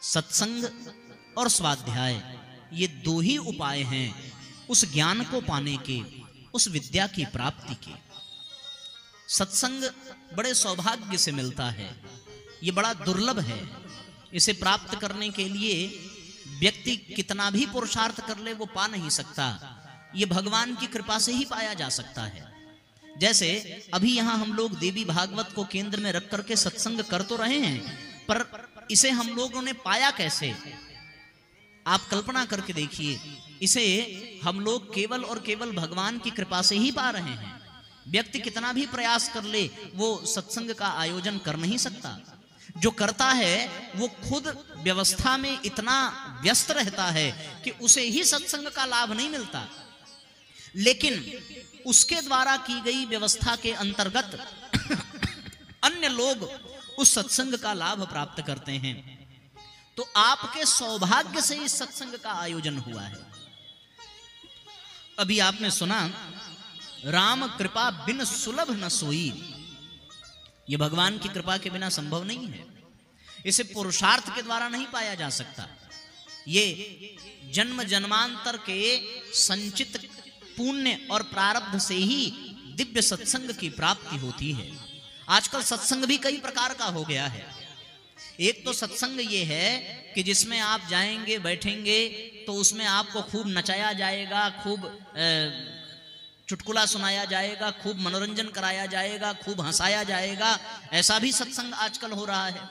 सत्संग और स्वाध्याय ये दो ही उपाय हैं उस ज्ञान को पाने के, उस विद्या की प्राप्ति के। सत्संग बड़े सौभाग्य से मिलता है, ये बड़ा दुर्लभ है। इसे प्राप्त करने के लिए व्यक्ति कितना भी पुरुषार्थ कर ले वो पा नहीं सकता। ये भगवान की कृपा से ही पाया जा सकता है। जैसे अभी यहां हम लोग देवी भागवत को केंद्र में रख करके सत्संग कर तो रहे हैं, पर इसे हम लोगों ने पाया कैसे? आप कल्पना करके देखिए, इसे हम लोग केवल और केवल भगवान की कृपा से ही पा रहे हैं। व्यक्ति कितना भी प्रयास कर ले वो सत्संग का आयोजन कर नहीं सकता। जो करता है वो खुद व्यवस्था में इतना व्यस्त रहता है कि उसे ही सत्संग का लाभ नहीं मिलता, लेकिन उसके द्वारा की गई व्यवस्था के अंतर्गत अन्य लोग उस सत्संग का लाभ प्राप्त करते हैं। तो आपके सौभाग्य से इस सत्संग का आयोजन हुआ है। अभी आपने सुना, राम कृपा बिन सुलभ न सोई। ये भगवान की कृपा के बिना संभव नहीं है। इसे पुरुषार्थ के द्वारा नहीं पाया जा सकता। ये जन्म जन्मांतर के संचित पुण्य और प्रारब्ध से ही दिव्य सत्संग की प्राप्ति होती है। आजकल सत्संग भी कई प्रकार का हो गया है। एक तो सत्संग ये है कि जिसमें आप जाएंगे बैठेंगे तो उसमें आपको खूब नचाया जाएगा, खूब चुटकुला सुनाया जाएगा, खूब मनोरंजन कराया जाएगा, खूब हंसाया जाएगा। ऐसा भी सत्संग आजकल हो रहा है।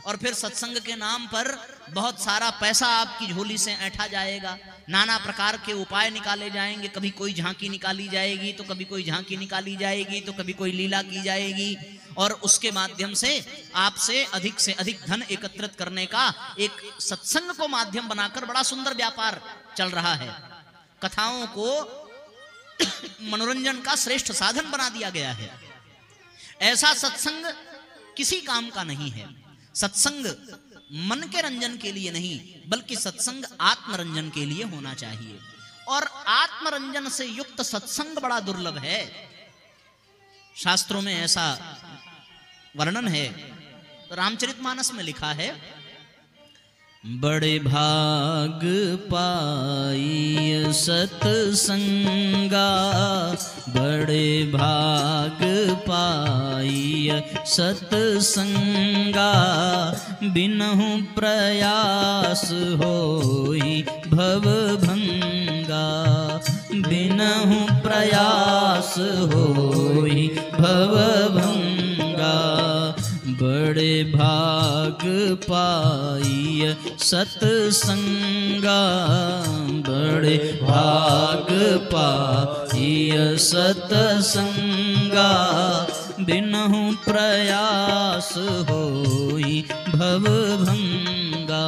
और फिर सत्संग के नाम पर बहुत सारा पैसा आपकी झोली से ऐंठा जाएगा, नाना प्रकार के उपाय निकाले जाएंगे। कभी कोई झांकी निकाली जाएगी तो कभी कोई झांकी निकाली जाएगी तो कभी कोई लीला की जाएगी, और उसके माध्यम से आपसे अधिक धन एकत्रित करने का एक सत्संग को माध्यम बनाकर बड़ा सुंदर व्यापार चल रहा है। कथाओं को मनोरंजन का श्रेष्ठ साधन बना दिया गया है। ऐसा सत्संग किसी काम का नहीं है। सत्संग मन के रंजन के लिए नहीं, बल्कि सत्संग आत्मरंजन के लिए होना चाहिए। और आत्मरंजन से युक्त सत्संग बड़ा दुर्लभ है। शास्त्रों में ऐसा वर्णन है, रामचरितमानस में लिखा है, बड़े भाग पाई सत्संगा, बड़े भाग पाई सत्संगा, बिनहु प्रयास होई भवभंगा, बिनहु प्रयास होई भवभंगा, बड़े भाग पाई सत्संगा, बड़े भाग पाई सत्संगा, बिनहु प्रयास होई भवभंगा,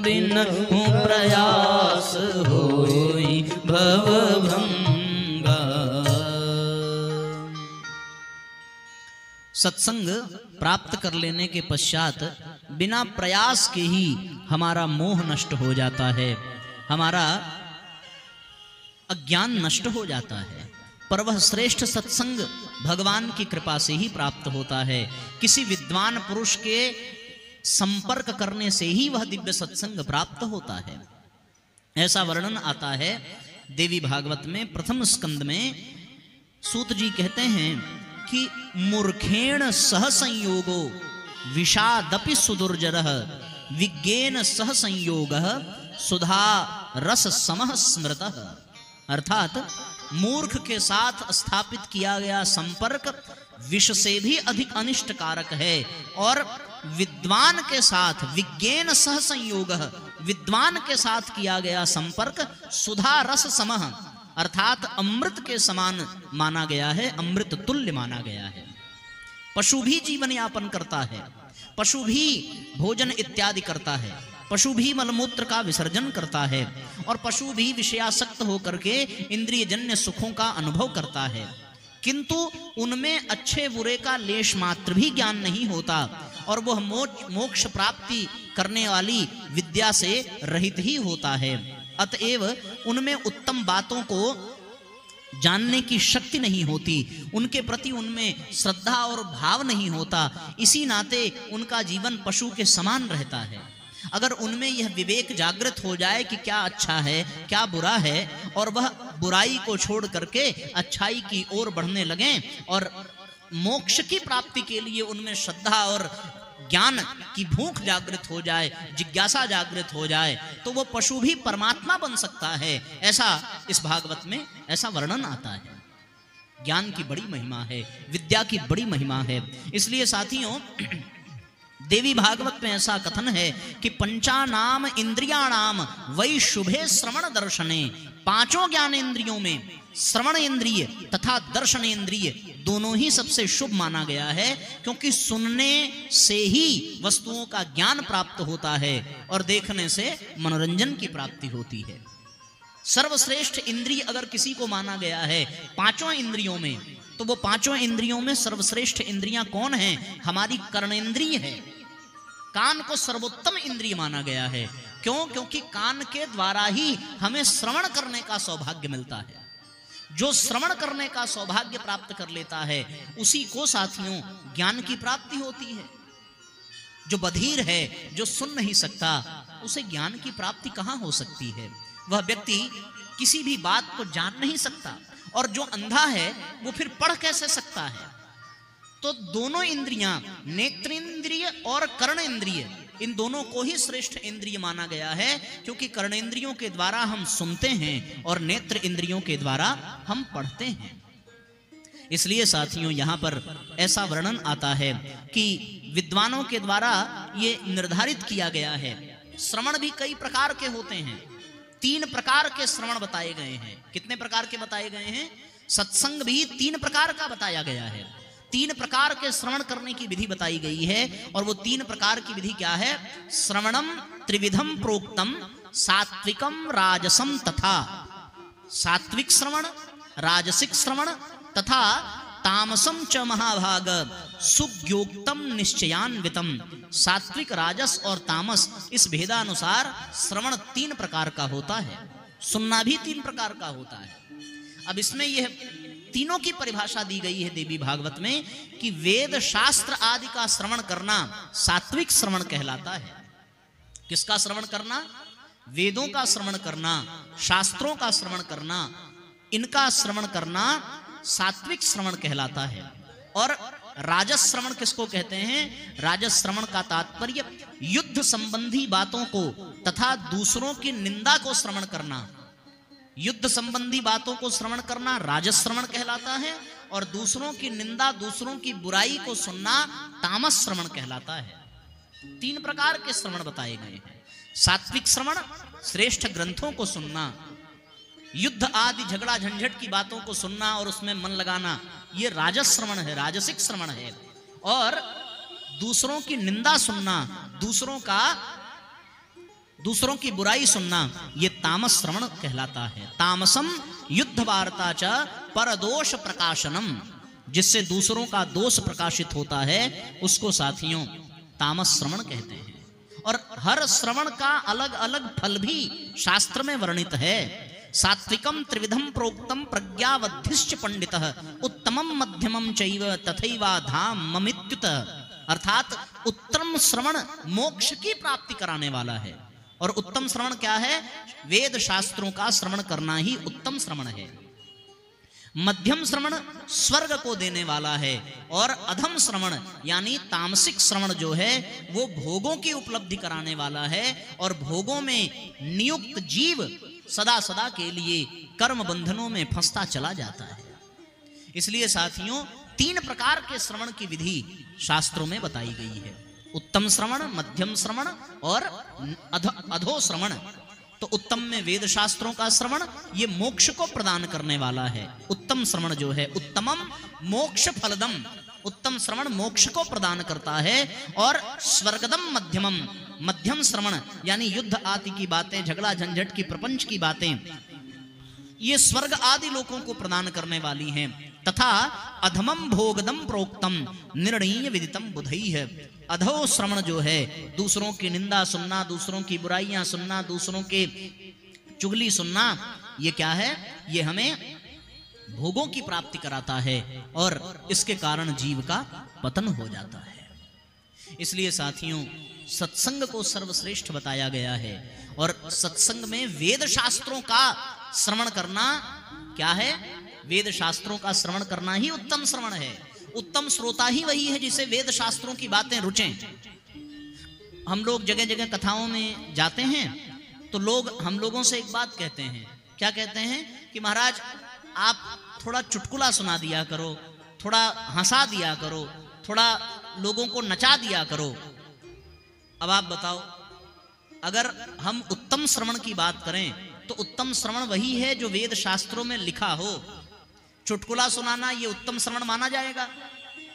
बिनहु प्रयास होई भवभंगा। सत्संग प्राप्त कर लेने के पश्चात बिना प्रयास के ही हमारा मोह नष्ट हो जाता है, हमारा अज्ञान नष्ट हो जाता है। पर वह श्रेष्ठ सत्संग भगवान की कृपा से ही प्राप्त होता है। किसी विद्वान पुरुष के संपर्क करने से ही वह दिव्य सत्संग प्राप्त होता है। ऐसा वर्णन आता है देवी भागवत में प्रथम स्कंद में। सूत जी कहते हैं कि मूर्खेण सह संयोगो विषादपि सुदुर्जरः, विज्ञेन सह संयोगः सुधा रस समः स्मृतः। अर्थात मूर्ख के साथ स्थापित किया गया संपर्क विष से भी अधिक अनिष्टकारक है, और विद्वान के साथ विज्ञेन सह संयोगः, विद्वान के साथ किया गया संपर्क सुधा रस समः, अर्थात अमृत के समान माना गया है, अमृत तुल्य माना गया है। पशु भी जीवन यापन करता है, पशु भी भोजन इत्यादि करता है, पशु भी मलमूत्र का विसर्जन करता है, और पशु भी विषयासक्त होकर के इंद्रिय जन्य सुखों का अनुभव करता है, किंतु उनमें अच्छे बुरे का लेश मात्र भी ज्ञान नहीं होता, और वह मोक्ष प्राप्ति करने वाली विद्या से रहित ही होता है। अतएव उनमें उत्तम बातों को जानने की शक्ति नहीं होती, उनके प्रति उनमें श्रद्धा और भाव नहीं होता। इसी नाते उनका जीवन पशु के समान रहता है। अगर उनमें यह विवेक जागृत हो जाए कि क्या अच्छा है क्या बुरा है, और वह बुराई को छोड़ करके अच्छाई की ओर बढ़ने लगें और मोक्ष की प्राप्ति के लिए उनमें श्रद्धा और ज्ञान की भूख जागृत हो जाए, जिज्ञासा जागृत हो जाए, तो वो पशु भी परमात्मा बन सकता है। ऐसा इस भागवत में ऐसा वर्णन आता है। ज्ञान की बड़ी महिमा है, विद्या की बड़ी महिमा है। इसलिए साथियों, देवी भागवत में ऐसा कथन है कि पंचानाम इंद्रियाणाम वै शुभे श्रवण दर्शने, पांचों ज्ञानेंद्रियों में श्रवण इंद्रिय तथा दर्शन इंद्रिय दोनों ही सबसे शुभ माना गया है, क्योंकि सुनने से ही वस्तुओं का ज्ञान प्राप्त होता है और देखने से मनोरंजन की प्राप्ति होती है। सर्वश्रेष्ठ इंद्रिय अगर किसी को माना गया है पांचों इंद्रियों में, तो वो पांचों इंद्रियों में सर्वश्रेष्ठ इंद्रियां कौन हैं? हमारी कर्णेंद्रिय है। कान को सर्वोत्तम इंद्रिय माना गया है। क्यों? क्योंकि कान के द्वारा ही हमें श्रवण करने का सौभाग्य मिलता है। जो श्रवण करने का सौभाग्य प्राप्त कर लेता है उसी को साथियों ज्ञान की प्राप्ति होती है। जो बधिर है, जो सुन नहीं सकता, उसे ज्ञान की प्राप्ति कहां हो सकती है? वह व्यक्ति किसी भी बात को जान नहीं सकता, और जो अंधा है वो फिर पढ़ कैसे सकता है? तो दोनों इंद्रियां, नेत्रेंद्रिय और कर्णेंद्रिय, इन दोनों को ही श्रेष्ठ इंद्रिय माना गया है, क्योंकि कर्णेंद्रियों के द्वारा हम सुनते हैं और नेत्र इंद्रियों के द्वारा हम पढ़ते हैं। इसलिए साथियों यहां पर ऐसा वर्णन आता है कि विद्वानों के द्वारा ये निर्धारित किया गया है। श्रवण भी कई प्रकार के होते हैं। 3 प्रकार के श्रवण बताए गए हैं। कितने प्रकार के बताए गए हैं? सत्संग भी 3 प्रकार का बताया गया है। 3 प्रकार के श्रवण करने की विधि बताई गई है, और वो 3 प्रकार की विधि क्या है? श्रवणम त्रिविधम प्रोक्तम सात्विकम राजसम तथा, सात्विक श्रवण, राजसिक श्रवण तथा तामसम च महाभाग सुज्ञोक्तम निश्चयान्वितम। सात्विक, राजस और तामस, इस भेदानुसार श्रवण 3 प्रकार का होता है। सुनना भी 3 प्रकार का होता है। अब इसमें यह तीनों की परिभाषा दी गई है देवी भागवत में कि वेद शास्त्र आदि का श्रवण करना सात्विक श्रवण कहलाता है। किसका श्रवण करना? वेदों का श्रवण करना, शास्त्रों का श्रवण करना, इनका श्रवण करना सात्विक श्रवण कहलाता है। और राजस श्रवण किसको कहते हैं? राजस श्रवण का तात्पर्य युद्ध संबंधी बातों को तथा दूसरों की निंदा को श्रवण करना। युद्ध संबंधी बातों को श्रवण करना राजस श्रवण कहलाता है, और दूसरों की निंदा, दूसरों की बुराई को सुनना तामस श्रवण कहलाता है। 3 प्रकार के श्रवण बताए गए हैं। सात्विक श्रवण, श्रेष्ठ ग्रंथों को सुनना, युद्ध आदि झगड़ा झंझट की बातों को सुनना और उसमें मन लगाना, ये राजस श्रवण है, राजसिक श्रवण है। और दूसरों की निंदा सुनना, दूसरों की बुराई सुनना, ये तामस श्रवण कहलाता है। तामसम युद्ध वार्ता च परदोष प्रकाशनम, जिससे दूसरों का दोष प्रकाशित होता है, उसको साथियों तामस श्रवण कहते हैं। और हर श्रवण का अलग अलग फल भी शास्त्र में वर्णित है। सात्विकम त्रिविधम प्रोक्तम प्रज्ञावद्धिश्च पंडितः उत्तमम मध्यमम चैव तथैवा धाममित्युत, अर्थात उत्तम श्रवण मोक्ष की प्राप्ति कराने वाला है। और उत्तम श्रवण क्या है? वेद शास्त्रों का श्रवण करना ही उत्तम श्रवण है। मध्यम श्रवण स्वर्ग को देने वाला है, और अधम श्रवण यानी तामसिक श्रवण जो है वो भोगों की उपलब्धि कराने वाला है, और भोगों में नियुक्त जीव सदा सदा के लिए कर्म बंधनों में फंसता चला जाता है। इसलिए साथियों 3 प्रकार के श्रवण की विधि शास्त्रों में बताई गई है। उत्तम श्रवण, मध्यम श्रवण और अधो श्रवण। तो उत्तम में वेद शास्त्रों का श्रवण, ये मोक्ष को प्रदान करने वाला है। उत्तम श्रवण जो है, उत्तमम मोक्ष फलदम, उत्तम श्रवण मोक्ष को प्रदान करता है। और स्वर्गदम मध्यमम, मध्यम श्रवण यानी युद्ध आदि की बातें, झगड़ा झंझट की, प्रपंच की बातें, ये स्वर्ग आदि लोगों को प्रदान करने वाली हैं। तथा अधमम भोगदम प्रोक्तम निर्णीय विदितम बुधई है। अधो श्रवण जो है, दूसरों की निंदा सुनना, दूसरों की बुराइयां सुनना, दूसरों के चुगली सुनना, ये क्या है? ये हमें भोगों की प्राप्ति कराता है, और इसके कारण जीव का पतन हो जाता है। इसलिए साथियों सत्संग को सर्वश्रेष्ठ बताया गया है। और सत्संग में वेद शास्त्रों का श्रवण करना क्या है? वेद शास्त्रों का श्रवण करना ही उत्तम श्रवण है। उत्तम श्रोता ही वही है जिसे वेद शास्त्रों की बातें रुचें। हम लोग जगह जगह कथाओं में जाते हैं तो लोग हम लोगों से एक बात कहते हैं। क्या कहते हैं? कि महाराज आप थोड़ा चुटकुला सुना दिया करो, थोड़ा हंसा दिया करो, थोड़ा लोगों को नचा दिया करो। अब आप बताओ, अगर हम उत्तम श्रवण की बात करें तो उत्तम श्रवण वही है जो वेद शास्त्रों में लिखा हो। चुटकुला सुनाना ये उत्तम श्रवण माना जाएगा?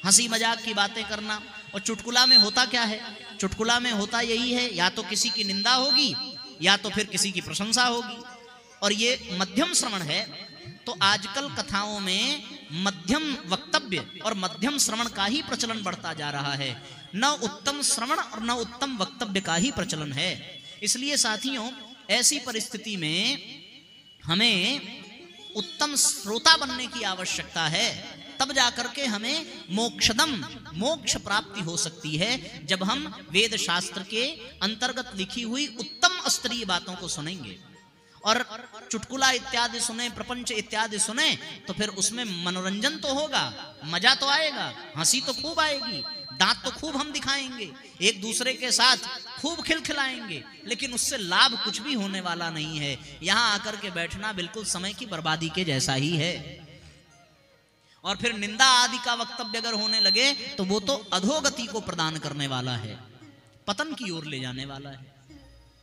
हंसी मजाक की बातें करना। और चुटकुला में होता क्या है? चुटकुला में होता यही है, या तो किसी की निंदा होगी या तो फिर किसी की प्रशंसा होगी। और ये मध्यम श्रवण है। तो आजकल कथाओं में मध्यम वक्तव्य और मध्यम श्रवण का ही प्रचलन बढ़ता जा रहा है। न उत्तम श्रवण और न उत्तम वक्तव्य का ही प्रचलन है। इसलिए साथियों, ऐसी परिस्थिति में हमें उत्तम श्रोता बनने की आवश्यकता है। तब जाकर के हमें मोक्ष प्राप्ति हो सकती है, जब हम वेद शास्त्र के अंतर्गत लिखी हुई उत्तम स्तरीय बातों को सुनेंगे। और चुटकुला इत्यादि सुने, प्रपंच इत्यादि सुने तो फिर उसमें मनोरंजन तो होगा, मजा तो आएगा, हंसी तो खूब आएगी, दांत तो खूब हम दिखाएंगे, एक दूसरे के साथ खूब खिलखिलाएंगे, लेकिन उससे लाभ कुछ भी होने वाला नहीं है। यहां आकर के बैठना बिल्कुल समय की बर्बादी के जैसा ही है। और फिर निंदा आदि का वक्तव्य अगर होने लगे तो वो तो अधोगति को प्रदान करने वाला है, पतन की ओर ले जाने वाला है।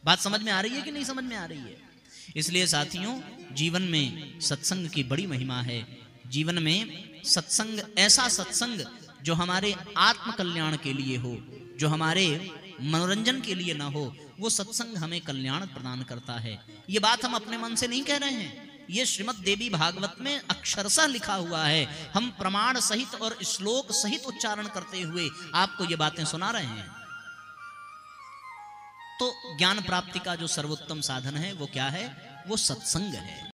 बात समझ में आ रही है कि नहीं समझ में आ रही है? इसलिए साथियों, जीवन में सत्संग की बड़ी महिमा है। जीवन में सत्संग, ऐसा सत्संग जो हमारे आत्म कल्याण के लिए हो, जो हमारे मनोरंजन के लिए ना हो, वो सत्संग हमें कल्याण प्रदान करता है। ये बात हम अपने मन से नहीं कह रहे हैं, ये श्रीमद् देवी भागवत में अक्षरशः लिखा हुआ है। हम प्रमाण सहित और श्लोक सहित उच्चारण करते हुए आपको ये बातें सुना रहे हैं। तो ज्ञान प्राप्ति का जो सर्वोत्तम साधन है वो क्या है? वो सत्संग है।